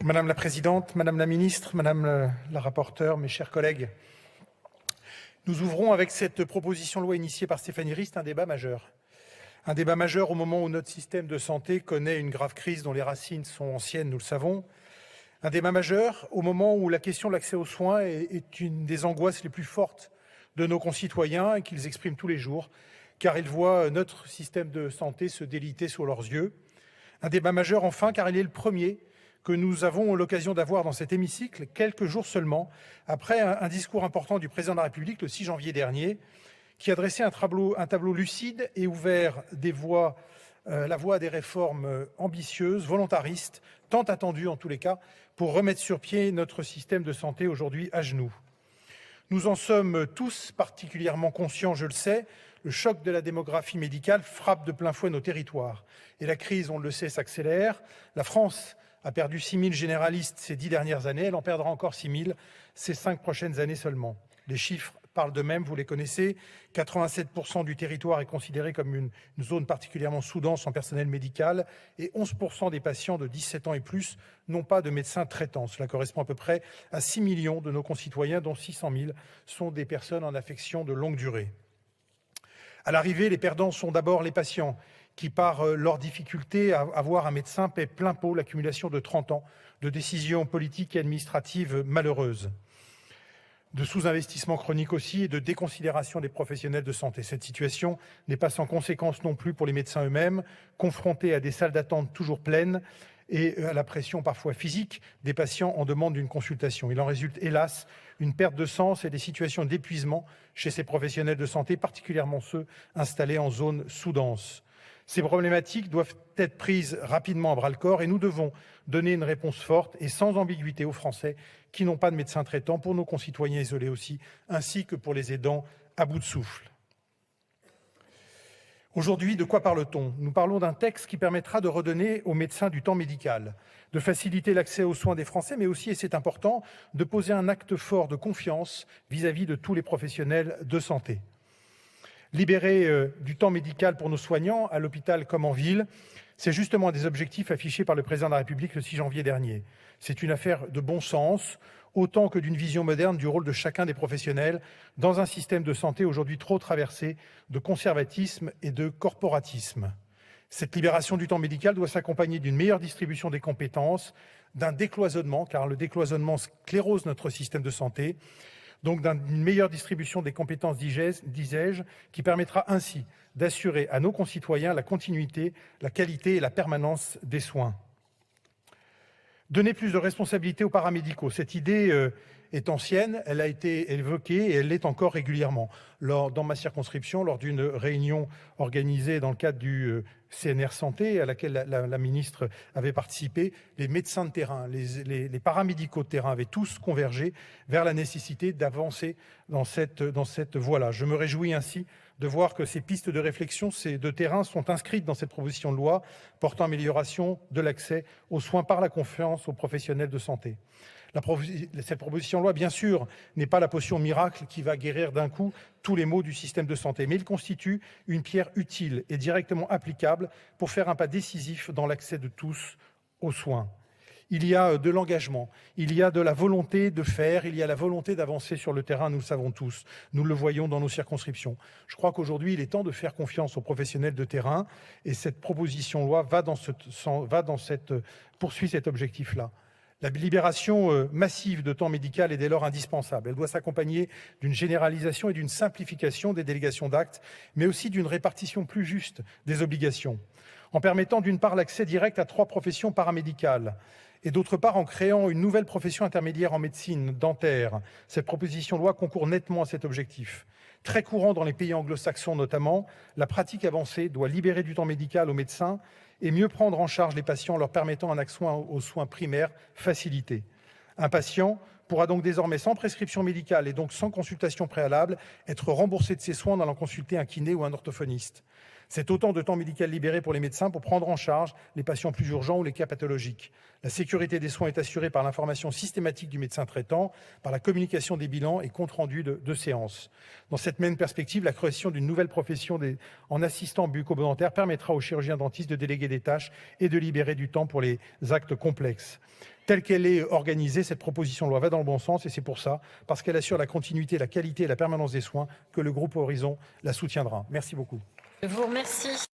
Madame la Présidente, Madame la Ministre, Madame la rapporteure, mes chers collègues, nous ouvrons avec cette proposition de loi initiée par Stéphanie Rist un débat majeur. Un débat majeur au moment où notre système de santé connaît une grave crise dont les racines sont anciennes, nous le savons. Un débat majeur au moment où la question de l'accès aux soins est une des angoisses les plus fortes de nos concitoyens et qu'ils expriment tous les jours, car ils voient notre système de santé se déliter sous leurs yeux. Un débat majeur enfin, car il est le premier que nous avons l'occasion d'avoir dans cet hémicycle, quelques jours seulement, après un discours important du président de la République le 6 janvier dernier, qui a dressé un tableau lucide et ouvert la voie à des réformes ambitieuses, volontaristes, tant attendues en tous les cas, pour remettre sur pied notre système de santé aujourd'hui à genoux. Nous en sommes tous particulièrement conscients, je le sais, le choc de la démographie médicale frappe de plein fouet nos territoires. Et la crise, on le sait, s'accélère. La France a perdu 6 000 généralistes ces 10 dernières années. Elle en perdra encore 6 000 ces 5 prochaines années seulement. Les chiffres parlent d'eux-mêmes, vous les connaissez. 87% du territoire est considéré comme une zone particulièrement sous-dense en personnel médical et 11% des patients de 17 ans et plus n'ont pas de médecin traitant. Cela correspond à peu près à 6 millions de nos concitoyens, dont 600 000 sont des personnes en affection de longue durée. À l'arrivée, les perdants sont d'abord les patients qui, par leur difficulté à avoir un médecin, paient plein pot l'accumulation de 30 ans de décisions politiques et administratives malheureuses, de sous-investissement chronique aussi et de déconsidération des professionnels de santé. Cette situation n'est pas sans conséquence non plus pour les médecins eux-mêmes, confrontés à des salles d'attente toujours pleines et à la pression parfois physique des patients en demande d'une consultation. Il en résulte, hélas, une perte de sens et des situations d'épuisement chez ces professionnels de santé, particulièrement ceux installés en zone sous-dense. Ces problématiques doivent être prises rapidement à bras-le-corps et nous devons donner une réponse forte et sans ambiguïté aux Français qui n'ont pas de médecin traitant, pour nos concitoyens isolés aussi, ainsi que pour les aidants à bout de souffle. Aujourd'hui, de quoi parle-t-on ? Nous parlons d'un texte qui permettra de redonner aux médecins du temps médical, de faciliter l'accès aux soins des Français, mais aussi, et c'est important, de poser un acte fort de confiance vis-à-vis de tous les professionnels de santé. Libérer du temps médical pour nos soignants, à l'hôpital comme en ville, c'est justement un des objectifs affichés par le président de la République le 6 janvier dernier. C'est une affaire de bon sens, autant que d'une vision moderne du rôle de chacun des professionnels dans un système de santé aujourd'hui trop traversé de conservatisme et de corporatisme. Cette libération du temps médical doit s'accompagner d'une meilleure distribution des compétences, d'un décloisonnement, car le décloisonnement sclérose notre système de santé, donc d'une meilleure distribution des compétences, disais-je, qui permettra ainsi d'assurer à nos concitoyens la continuité, la qualité et la permanence des soins. Donner plus de responsabilités aux paramédicaux. Cette idée est ancienne, elle a été évoquée et elle l'est encore régulièrement. Dans ma circonscription, lors d'une réunion organisée dans le cadre du CNR Santé, à laquelle la ministre avait participé, les médecins de terrain, les paramédicaux de terrain avaient tous convergé vers la nécessité d'avancer dans cette voie-là. Je me réjouis ainsi de voir que ces pistes de réflexion de terrain sont inscrites dans cette proposition de loi portant amélioration de l'accès aux soins par la confiance aux professionnels de santé. Cette proposition de loi, bien sûr, n'est pas la potion miracle qui va guérir d'un coup tous les maux du système de santé, mais il constitue une pierre utile et directement applicable pour faire un pas décisif dans l'accès de tous aux soins. Il y a de l'engagement, il y a de la volonté de faire, il y a la volonté d'avancer sur le terrain, nous le savons tous, nous le voyons dans nos circonscriptions. Je crois qu'aujourd'hui, il est temps de faire confiance aux professionnels de terrain et cette proposition de loi poursuit cet objectif-là. La libération massive de temps médical est dès lors indispensable. Elle doit s'accompagner d'une généralisation et d'une simplification des délégations d'actes, mais aussi d'une répartition plus juste des obligations, en permettant d'une part l'accès direct à 3 professions paramédicales, et d'autre part en créant une nouvelle profession intermédiaire en médecine dentaire. Cette proposition de loi concourt nettement à cet objectif. Très courant dans les pays anglo-saxons notamment, la pratique avancée doit libérer du temps médical aux médecins et mieux prendre en charge les patients en leur permettant un accès aux soins primaires facilités. Un patient pourra donc désormais, sans prescription médicale et donc sans consultation préalable, être remboursé de ses soins en allant consulter un kiné ou un orthophoniste. C'est autant de temps médical libéré pour les médecins pour prendre en charge les patients plus urgents ou les cas pathologiques. La sécurité des soins est assurée par l'information systématique du médecin traitant, par la communication des bilans et comptes rendus de séances. Dans cette même perspective, la création d'une nouvelle profession en assistant bucco-dentaire permettra aux chirurgiens dentistes de déléguer des tâches et de libérer du temps pour les actes complexes. Telle qu'elle est organisée, cette proposition de loi va dans le bon sens et c'est pour ça, parce qu'elle assure la continuité, la qualité et la permanence des soins, que le groupe Horizon la soutiendra. Merci beaucoup. Je vous remercie.